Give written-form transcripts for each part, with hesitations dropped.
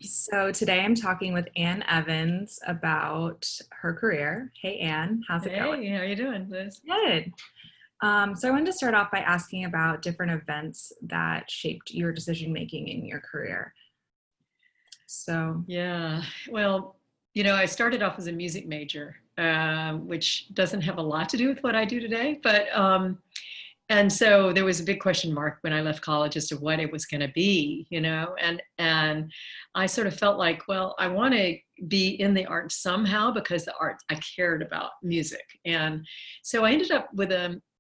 So today I'm talking with Ann Evans about her career. Hey Ann, how's it going? Hey, how you doing, Liz? Good. So I wanted to start off by asking about different events that shaped your decision making in your career. So, Yeah, well, I started off as a music major, which doesn't have a lot to do with what I do today, and so there was a big question mark when I left college as to what it was going to be, and I sort of felt like, well, I want to be in the arts somehow because the arts I cared about music, and so I ended up with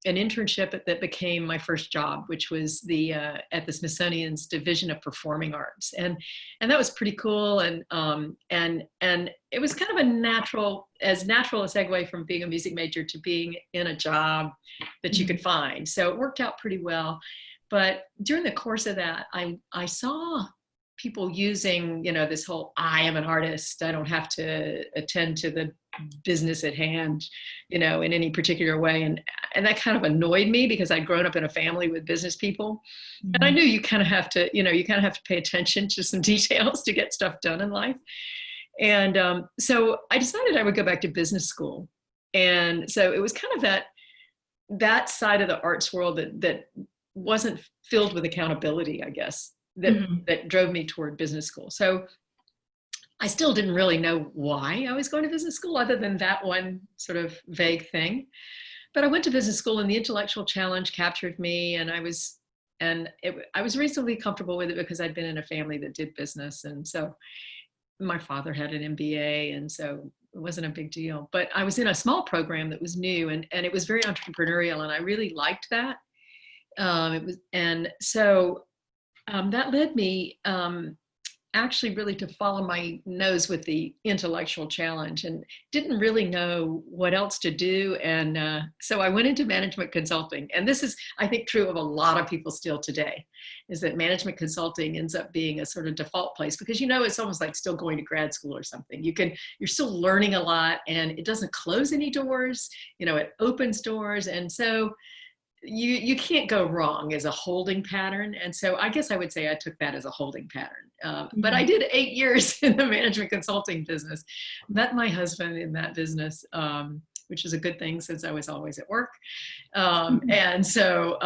an internship that became my first job, which was the at the Smithsonian's Division of Performing Arts, and that was pretty cool, and it was kind of as natural a segue from being a music major to being in a job that you could find. So it worked out pretty well. But during the course of that, I saw people using, this whole, I am an artist, I don't have to attend to the business at hand, in any particular way. And that kind of annoyed me because I'd grown up in a family with business people. And I mhm. knew you kind of have to, pay attention to some details to get stuff done in life. And so I decided I would go back to business school. And so it was kind of that side of the arts world that wasn't filled with accountability, I guess, Mhm. that drove me toward business school. So I still didn't really know why I was going to business school other than that one sort of vague thing. But I went to business school and the intellectual challenge captured me, and I was reasonably comfortable with it because I'd been in a family that did business. And so my father had an MBA, and so it wasn't a big deal. But I was in a small program that was new, and it was very entrepreneurial, and I really liked that. It was, and so that led me actually really to follow my nose with the intellectual challenge, and didn't really know what else to do. And so I went into management consulting. And this is, I think, true of a lot of people still today, is that management consulting ends up being a sort of default place because, it's almost like still going to grad school or something. You're still learning a lot, and it doesn't close any doors, it opens doors. And so you can't go wrong as a holding pattern. And so I guess I would say I took that as a holding pattern. But I Mhm. did 8 years in the management consulting business, met my husband in that business, which is a good thing since I was always at work. And so,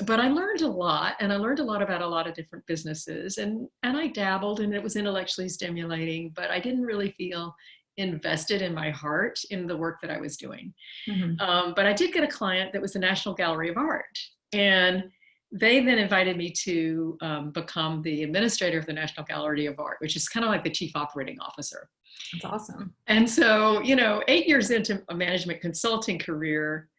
but I learned a lot, and I learned a lot about a lot of different businesses, and I dabbled, and it was intellectually stimulating, but I didn't really feel invested in my heart in the work that I was doing. Mhm. But I did get a client that was the National Gallery of Art. And they then invited me to become the administrator of the National Gallery of Art, which is kind of like the chief operating officer. That's awesome. And so, 8 years into a management consulting career,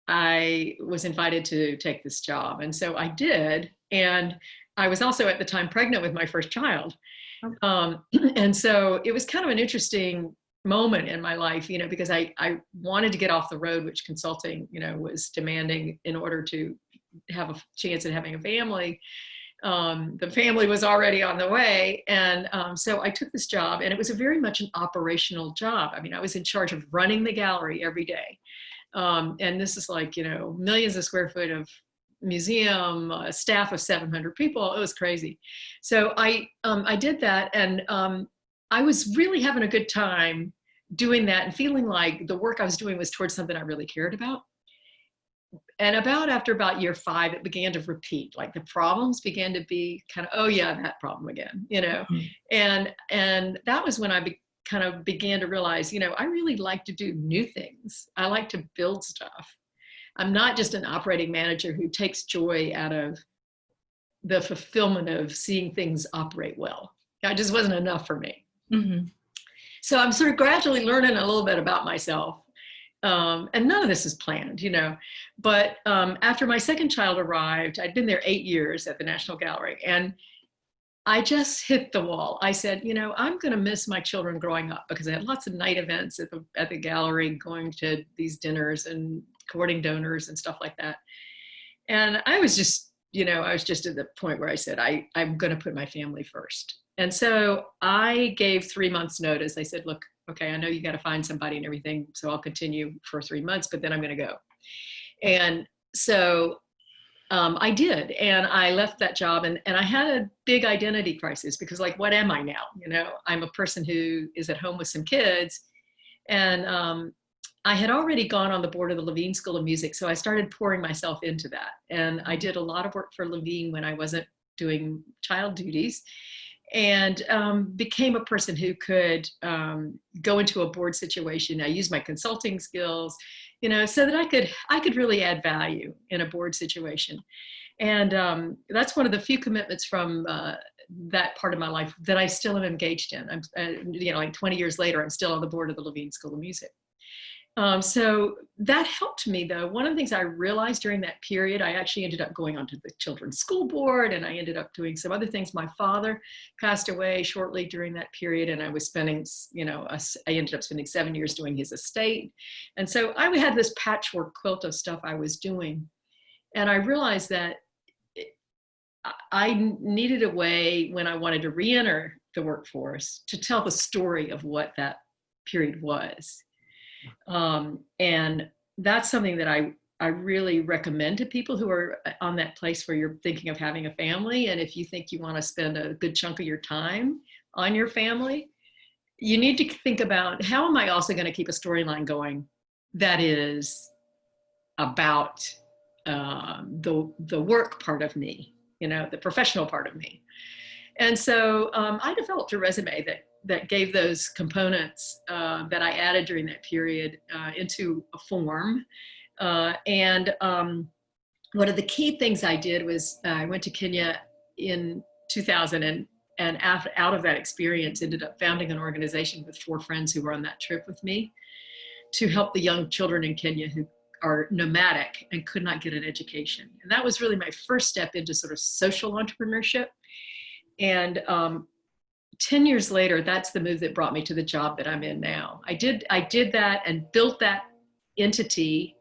I was invited to take this job. And so I did. And I was also at the time pregnant with my first child. Oh, Um, and so it was kind of an interesting moment in my life, because I wanted to get off the road, which consulting, was demanding in order to have a chance at having a family. The family was already on the way. And so I took this job, and it was a very much an operational job. I mean, I was in charge of running the gallery every day. And this is like, millions of square foot of museum, staff of 700 people. It was crazy. So I did that, and I was really having a good time doing that and feeling like the work I was doing was towards something I really cared about. And after about year 5, it began to repeat. Like the problems began to be kind of, oh yeah, that problem again, mhm. and that was when kind of began to realize, I really like to do new things. I like to build stuff. I'm not just an operating manager who takes joy out of the fulfillment of seeing things operate well. That just wasn't enough for me. Mhm. So I'm sort of gradually learning a little bit about myself. And none of this is planned, But after my second child arrived, I'd been there 8 years at the National Gallery, and I just hit the wall. I said, I'm going to miss my children growing up, because I had lots of night events at the gallery, going to these dinners and courting donors and stuff like that. And I was just, I was just at the point where I said, I'm going to put my family first. And so I gave 3 months notice. I said, look, okay, I know you got to find somebody and everything, so I'll continue for 3 months, but then I'm going to go. And so I did, and I left that job, and I had a big identity crisis because, like, what am I now? You know, I'm a person who is at home with some kids, and I had already gone on the board of the Levine School of Music, so I started pouring myself into that, and I did a lot of work for Levine when I wasn't doing child duties, and became a person who could go into a board situation. I used my consulting skills, you know, so that I could really add value in a board situation. And that's one of the few commitments from that part of my life that I still am engaged in. I'm, you know, like 20 years later, I'm still on the board of the Levine School of Music. So that helped me, though. One of the things I realized during that period, I actually ended up going onto the children's school board, and I ended up doing some other things. My father passed away shortly during that period, and I was spending, you know, I ended up spending 7 years doing his estate. And so I had this patchwork quilt of stuff I was doing. And I realized that I needed a way, when I wanted to re-enter the workforce, to tell the story of what that period was. And that's something that I really recommend to people who are on that place where you're thinking of having a family. And if you think you want to spend a good chunk of your time on your family, you need to think about, how am I also going to keep a storyline going that is about the work part of me, you know, the professional part of me. And so I developed a resume that gave those components that I added during that period into a form. And one of the key things I did was I went to Kenya in 2000, and out of that experience ended up founding an organization with 4 friends who were on that trip with me to help the young children in Kenya who are nomadic and could not get an education. And that was really my first step into sort of social entrepreneurship. And 10 years later, that's the move that brought me to the job that I'm in now. I did that and built that entity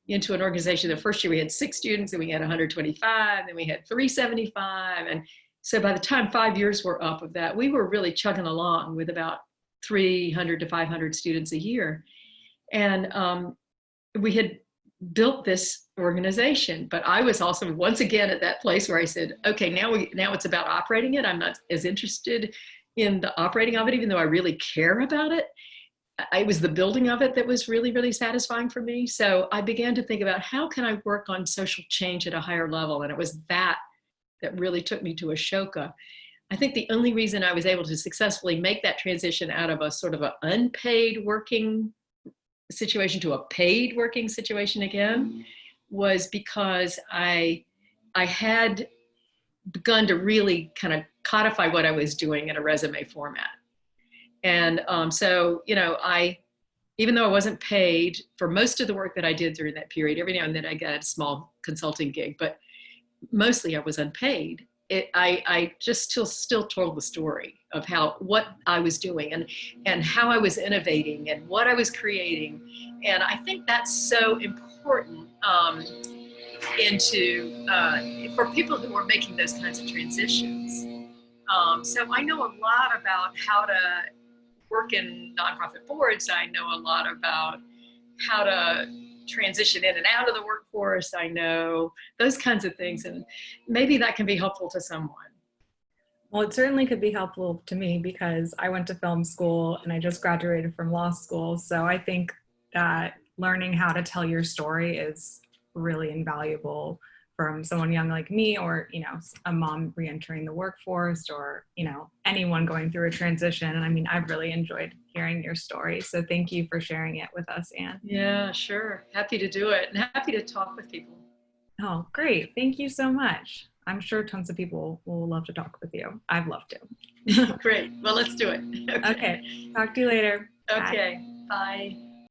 into an organization. The first year we had 6 students, and we had 125, then we had 375. And so by the time 5 years were up of that, we were really chugging along with about 300 to 500 students a year. And we had built this organization, but I was also once again at that place where I said, okay, now it's about operating it. I'm not as interested in the operating of it, even though I really care about it. It was the building of it that was really, really satisfying for me. So I began to think about, how can I work on social change at a higher level? And it was that really took me to Ashoka. I think the only reason I was able to successfully make that transition out of a sort of an unpaid working situation to a paid working situation again was because I had begun to really kind of codify what I was doing in a resume format. And so, you know, even though I wasn't paid for most of the work that I did during that period, every now and then I got a small consulting gig, but mostly I was unpaid. I just still told the story of what I was doing and how I was innovating and what I was creating. And I think that's so important for people who are making those kinds of transitions. So I know a lot about how to work in nonprofit boards. I know a lot about how to transition in and out of the workforce. I know those kinds of things, and maybe that can be helpful to someone. Well, it certainly could be helpful to me because I went to film school and I just graduated from law school. So I think that learning how to tell your story is really invaluable from someone young like me, or, you know, a mom re-entering the workforce, or, you know, anyone going through a transition. And I mean, I've really enjoyed hearing your story. So thank you for sharing it with us, Anne. Yeah, sure. Happy to do it, and happy to talk with people. Oh, great. Thank you so much. I'm sure tons of people will love to talk with you. I've loved to. Great. Well, let's do it. Okay. Talk to you later. Okay. Bye.